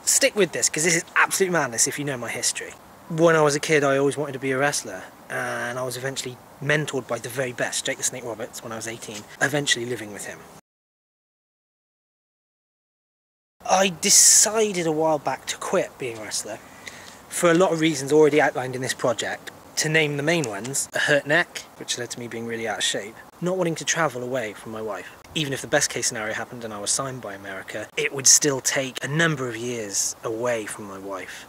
Stick with this, because this is absolute madness if you know my history. When I was a kid, I always wanted to be a wrestler, and I was eventually mentored by the very best, Jake the Snake Roberts, when I was 18, eventually living with him. I decided a while back to quit being a wrestler for a lot of reasons already outlined in this project. To name the main ones, a hurt neck, which led to me being really out of shape, not wanting to travel away from my wife. Even if the best case scenario happened and I was signed by America, it would still take a number of years away from my wife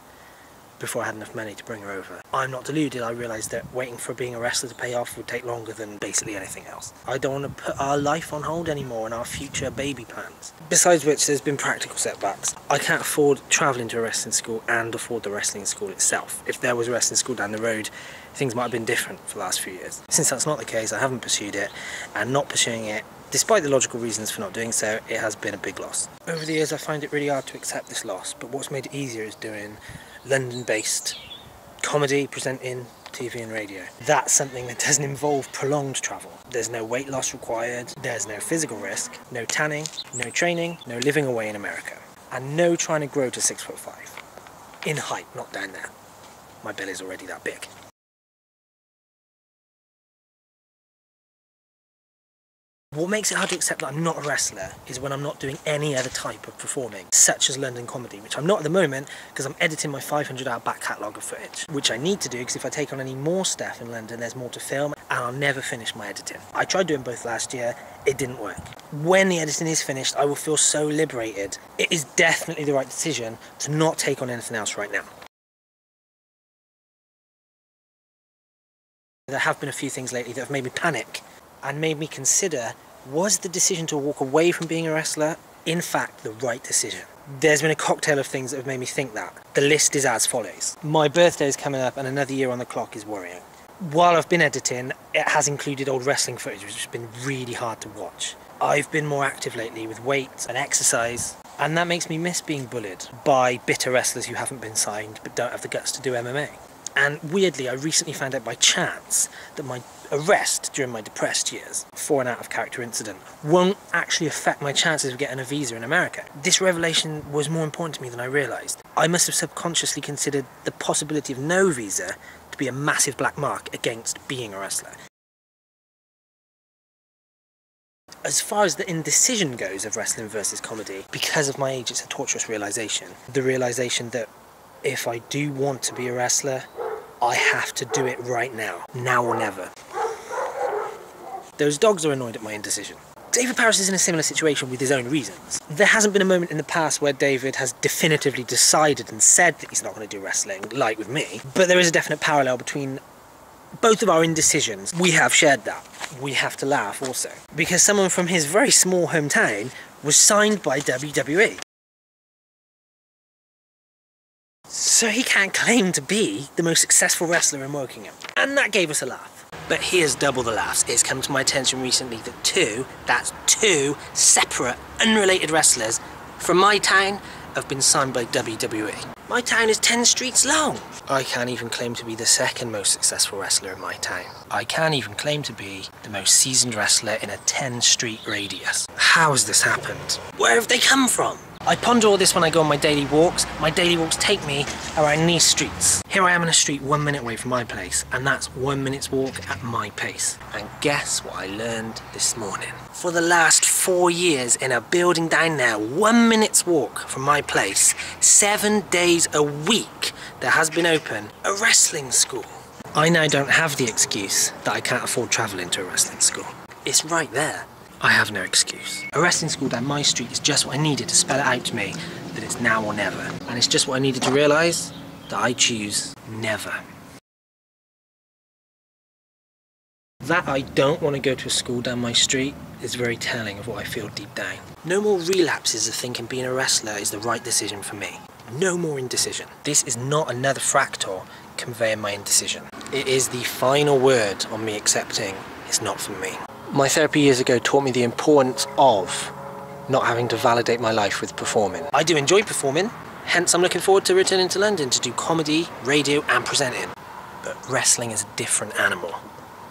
before I had enough money to bring her over. I'm not deluded. I realised that waiting for being a wrestler to pay off would take longer than basically anything else. I don't want to put our life on hold anymore and our future baby plans. Besides which, there's been practical setbacks. I can't afford travelling to a wrestling school and afford the wrestling school itself. If there was a wrestling school down the road, things might have been different for the last few years. Since that's not the case, I haven't pursued it, and not pursuing it, despite the logical reasons for not doing so, it has been a big loss. Over the years I find it really hard to accept this loss, but what's made it easier is doing London-based comedy, presenting, TV and radio. That's something that doesn't involve prolonged travel. There's no weight loss required, there's no physical risk, no tanning, no training, no living away in America, and no trying to grow to 6'5". In height, not down there. My belly is already that big. What makes it hard to accept that I'm not a wrestler is when I'm not doing any other type of performing, such as London comedy, which I'm not at the moment because I'm editing my 500-hour back catalogue of footage, which I need to do because if I take on any more stuff in London, there's more to film and I'll never finish my editing. I tried doing both last year, it didn't work. When the editing is finished, I will feel so liberated. It is definitely the right decision to not take on anything else right now. There have been a few things lately that have made me panic and made me consider, was the decision to walk away from being a wrestler in fact the right decision? There's been a cocktail of things that have made me think that. The list is as follows. My birthday is coming up and another year on the clock is worrying. While I've been editing, it has included old wrestling footage, which has been really hard to watch. I've been more active lately with weights and exercise, and that makes me miss being bullied by bitter wrestlers who haven't been signed but don't have the guts to do MMA. And weirdly, I recently found out by chance that my arrest during my depressed years for an out-of-character incident won't actually affect my chances of getting a visa in America. This revelation was more important to me than I realised. I must have subconsciously considered the possibility of no visa to be a massive black mark against being a wrestler. As far as the indecision goes of wrestling versus comedy, because of my age, it's a torturous realisation. The realisation that if I do want to be a wrestler, I have to do it right now or never. Those dogs are annoyed at my indecision. David Paris is in a similar situation with his own reasons. There hasn't been a moment in the past where David has definitively decided and said that he's not going to do wrestling, like with me, but there is a definite parallel between both of our indecisions. We have shared that. We have to laugh also, because someone from his very small hometown was signed by WWE. So he can't claim to be the most successful wrestler in Wokingham. And that gave us a laugh. But here's double the laughs. It's come to my attention recently that two separate, unrelated wrestlers from my town have been signed by WWE. My town is 10 streets long. I can't even claim to be the second most successful wrestler in my town. I can't even claim to be the most seasoned wrestler in a 10-street radius. How has this happened? Where have they come from? I ponder all this when I go on my daily walks. My daily walks take me around these streets. Here I am in a street 1 minute away from my place, and that's 1 minute's walk at my pace. And guess what I learned this morning? For the last 4 years in a building down there, 1 minute's walk from my place, 7 days a week, there has been open a wrestling school. I now don't have the excuse that I can't afford travelling to a wrestling school. It's right there. I have no excuse. A wrestling school down my street is just what I needed to spell it out to me that it's now or never. And it's just what I needed to realise that I choose never. That I don't want to go to a school down my street is very telling of what I feel deep down. No more relapses of thinking being a wrestler is the right decision for me. No more indecision. This is not another fractal conveying my indecision. It is the final word on me accepting it's not for me. My therapy years ago taught me the importance of not having to validate my life with performing. I do enjoy performing, hence I'm looking forward to returning to London to do comedy, radio and presenting. But wrestling is a different animal,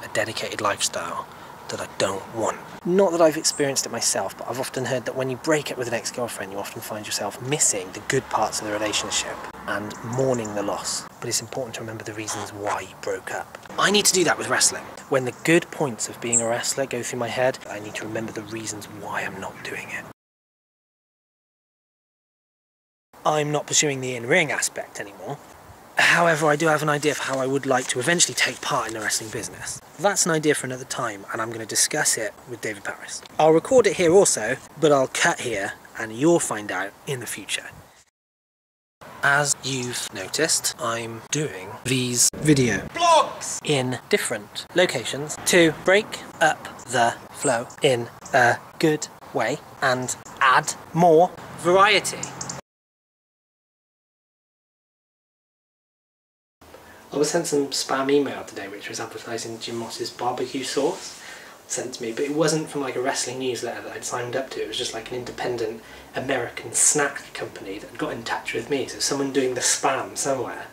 a dedicated lifestyle, that I don't want. Not that I've experienced it myself, but I've often heard that when you break up with an ex-girlfriend, you often find yourself missing the good parts of the relationship and mourning the loss. But it's important to remember the reasons why you broke up. I need to do that with wrestling. When the good points of being a wrestler go through my head, I need to remember the reasons why I'm not doing it. I'm not pursuing the in-ring aspect anymore. However, I do have an idea of how I would like to eventually take part in the wrestling business. That's an idea for another time, and I'm going to discuss it with David Paris. I'll record it here also, but I'll cut here, and you'll find out in the future. As you've noticed, I'm doing these video vlogs in different locations to break up the flow in a good way and add more variety. I was sent some spam email today which was advertising Jim Moss's barbecue sauce sent to me, but it wasn't from like a wrestling newsletter that I'd signed up to. It was just like an independent American snack company that got in touch with me. So someone doing the spam somewhere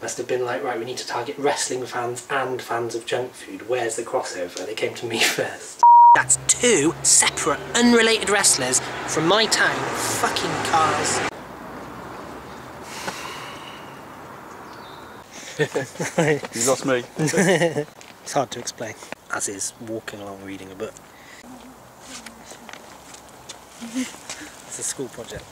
must have been like, right, we need to target wrestling fans and fans of junk food. Where's the crossover? They came to me first. That's two separate, unrelated wrestlers from my town, fucking cars. You lost me. It's hard to explain, as is walking along reading a book. It's a school project.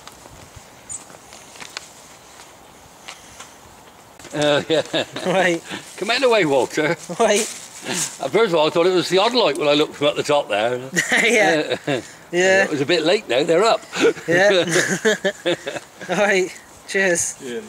Yeah. Right. Come out of the way, Walter. Right. First of all, I thought it was the odd light when I looked from at the top there. Yeah. Yeah. It was a bit late now, they're up. Yeah. Alright, cheers. Yeah.